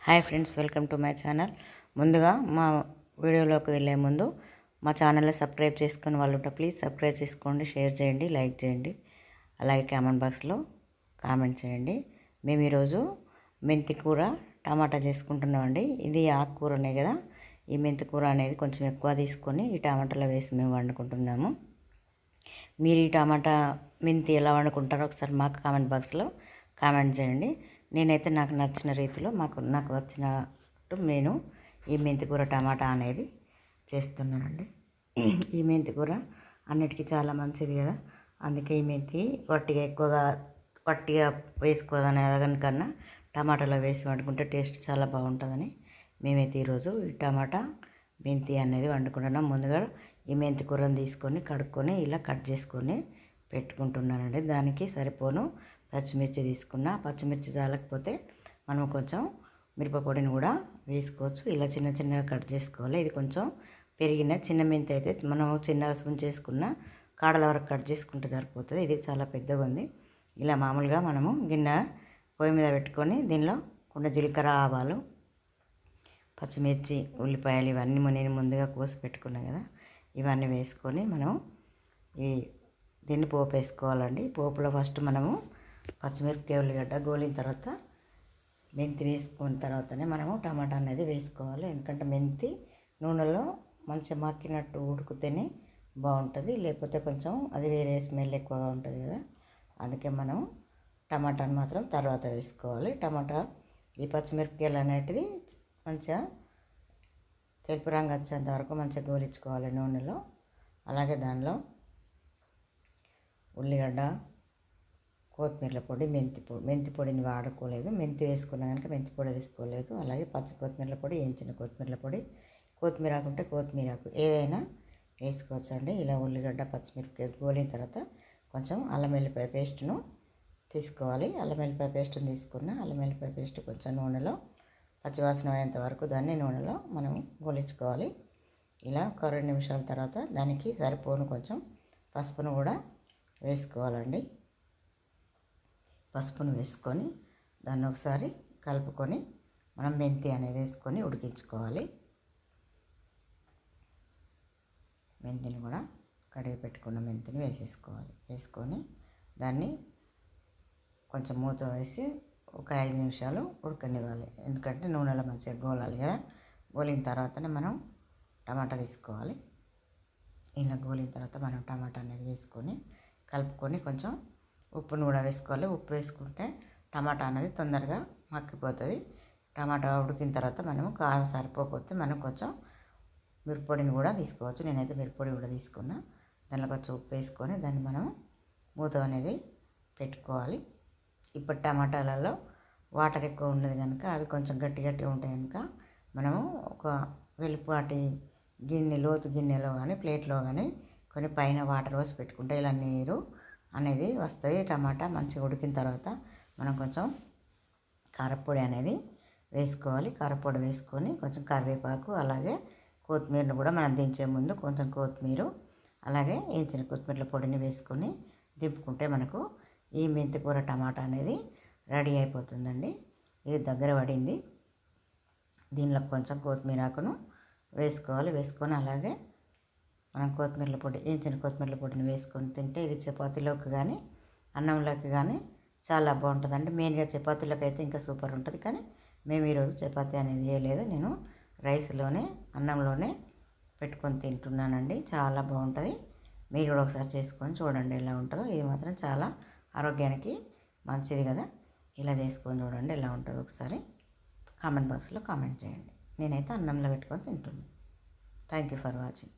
Hi friends, welcome to my channel. ముందుగా మా వీడియోలోకి వెళ్ళే ముందు మా ఛానల్ని సబ్స్క్రైబ్ చేసుకుని వాళ్ళు ఉంటే ప్లీజ్ సబ్స్క్రైబ్ చేసుకోండి, షేర్ చేయండి, లైక్ చేయండి, అలాగే కామెంట్ బాక్స్లో కామెంట్ చేయండి. మేము ఈరోజు మెంతి కూర టమాటా చేసుకుంటున్నామండి. ఇది ఆకుకూరనే కదా, ఈ మెంతి కూర అనేది కొంచెం ఎక్కువ తీసుకొని ఈ టమాటాలో వేసి మేము వండుకుంటున్నాము. మీరు ఈ టమాటా మెంతి ఎలా వండుకుంటారో ఒకసారి మాకు కామెంట్ బాక్స్లో కామెంట్ చేయండి. నేనైతే నాకు నచ్చిన రీతిలో నాకు వచ్చినట్టు నేను ఈ మెంతి కూర టమాటా అనేది చేస్తున్నానండి. ఈ మెంతి కూర అన్నిటికీ చాలా మంచిది కదా, అందుకే ఈ మెంతి వట్టిగా వేసుకోదనే కన్నా టమాటాలో వేసి వండుకుంటే టేస్ట్ చాలా బాగుంటుందని మేమైతే ఈరోజు ఈ టమాటా మెంతి అనేది వండుకుంటున్నాం. ముందుగా ఈ మెంతి కూరను తీసుకొని కడుక్కొని ఇలా కట్ చేసుకొని పెట్టుకుంటున్నానండి. దానికి సరిపోను పచ్చిమిర్చి తీసుకున్న, పచ్చిమిర్చి చాలకపోతే మనం కొంచెం మిరపపొడిని కూడా వేసుకోవచ్చు. ఇలా చిన్న చిన్నగా కట్ చేసుకోవాలి. ఇది కొంచెం పెరిగిన చిన్న మెంతి అయితే మనం చిన్నగా స్పూన్ చేసుకున్న కాడల వరకు కట్ చేసుకుంటే సరిపోతుంది. ఇది చాలా పెద్దగా ఉంది. ఇలా మామూలుగా మనము గిన్నె పొయ్యి మీద పెట్టుకొని దీనిలో కొన్ని జీలకర్ర, ఆవాలు, పచ్చిమిర్చి, ఉల్లిపాయలు ఇవన్నీ నేను ముందుగా కోసి పెట్టుకున్నాను కదా, ఇవన్నీ వేసుకొని మనం దీన్ని పోపు వేసుకోవాలండి. పోపులో ఫస్ట్ మనము పచ్చిమిరపకాయ, ఉల్లిగడ్డ గోలిన తర్వాత మెంతి వేసుకున్న తర్వాతనే మనము టమాటా అనేది వేసుకోవాలి. ఎందుకంటే మెంతి నూనెలో మంచిగా మక్కినట్టు ఉడికితేనే బాగుంటుంది, లేకపోతే కొంచెం అది వేరే స్మెల్ ఎక్కువగా ఉంటుంది కదా, అందుకే మనం టమాటాని మాత్రం తర్వాత వేసుకోవాలి. టమాటా ఈ పచ్చిమిరపకాయలు అనేటిది మంచిగా తెలుపు రంగు వచ్చేంత వరకు మంచిగా గోలించుకోవాలి నూనెలో. అలాగే దానిలో ఉల్లిగడ్డ, కొత్తిమీర పొడి, మెంతి పొడిని వాడుకోలేదు. మెంతి వేసుకున్నా కనుక మెంతి పొడి తీసుకోలేదు. అలాగే పచ్చి కొత్తిమీర పొడి, వేయించిన కొత్తిమీర పొడి, కొత్తిమీర ఆకుంటే కొత్తిమీర ఆకు ఏదైనా వేసుకోవచ్చండి. ఇలా ఉల్లిగడ్డ, పచ్చిమిరపకాయ గోలిన తర్వాత కొంచెం అల్లం వెల్లిపాయ పేస్ట్ను తీసుకోవాలి. అల్లం వెల్లిపాయ పేస్ట్ని తీసుకున్న అల్లం వెల్లిపాయ పేస్ట్ కొంచెం నూనెలో పచ్చివాసన అయ్యేంత వరకు దాన్ని నూనెలో మనం గోలించుకోవాలి. ఇలా ఒక 2 నిమిషాల తర్వాత దానికి సరిపోను కొంచెం పసుపును కూడా వేసుకోవాలండి. పసుపును వేసుకొని దాన్ని ఒకసారి కలుపుకొని మనం మెంతి అనేది వేసుకొని ఉడికించుకోవాలి. మెంతిని కూడా కడిగి పెట్టుకున్న మెంతిని వేసేసుకోవాలి. వేసుకొని దాన్ని కొంచెం మూత వేసి ఒక 5 నిమిషాలు ఉడకనివ్వాలి. ఎందుకంటే నూనెలో మంచిగా గోలాలి కదా. గోలిన తర్వాతనే మనం టమాటా తీసుకోవాలి. ఇలా గోలిన తర్వాత మనం టమాటా అనేది వేసుకొని కలుపుకొని కొంచెం ఉప్పును కూడా వేసుకోవాలి. ఉప్పు వేసుకుంటే టమాటా అనేది తొందరగా మక్కిపోతుంది. టమాటా ఉడికిన తర్వాత మనము కారం సరిపోతే మనం కొంచెం మిరప్పొడిని కూడా తీసుకోవచ్చు. నేనైతే మిరప్పొడి కూడా తీసుకున్నా. దానిలో కొంచెం ఉప్పు వేసుకొని దాన్ని మనం మూత అనేది పెట్టుకోవాలి. ఇప్పుడు టమాటాలలో వాటర్ ఎక్కువ ఉండదు కనుక అవి కొంచెం గట్టిగా ఉంటాయి కనుక మనము ఒక వెలుపాటి లోతు గిన్నెలో కానీ ప్లేట్లో కానీ కొన్ని పైన వాటర్ పోసి పెట్టుకుంటే ఇలా నీరు అనేది వస్తుంది. టమాటా మంచిగా ఉడికిన తర్వాత మనం కొంచెం కారపొడి అనేది వేసుకోవాలి. కారపొడి వేసుకొని కొంచెం కరివేపాకు, అలాగే కొత్తిమీరను కూడా మనం దించే ముందు కొంచెం కొత్తిమీర, అలాగే వేయించిన కొత్తిమీర పొడిని వేసుకొని దింపుకుంటే మనకు ఈ మెంతి కూర టమాటా అనేది రెడీ అయిపోతుందండి. ఇది దగ్గర పడింది. దీనిలో కొంచెం కొత్తిమీర ఆకును వేసుకోవాలి. వేసుకొని అలాగే మనం కొత్తిమీర పొడి, వేయించిన కొత్తిమీర పొడిని వేసుకొని తింటే ఇది చపాతీలోకి కానీ అన్నంలోకి కానీ చాలా బాగుంటుందండి. మెయిన్గా చపాతీలోకి అయితే ఇంకా సూపర్ ఉంటుంది. కానీ మేము ఈరోజు చపాతీ అనేది వేయలేదు, నేను రైస్లోనే అన్నంలోనే పెట్టుకొని తింటున్నానండి. చాలా బాగుంటుంది. మీరు కూడా ఒకసారి చేసుకొని చూడండి ఎలా ఉంటుందో. ఇది మాత్రం చాలా ఆరోగ్యానికి మంచిది కదా. ఇలా చేసుకొని చూడండి ఎలా ఉంటుందో ఒకసారి కామెంట్ బాక్స్లో కామెంట్ చేయండి. నేనైతే అన్నంలో పెట్టుకొని తింటున్నాను. Thank you for watching.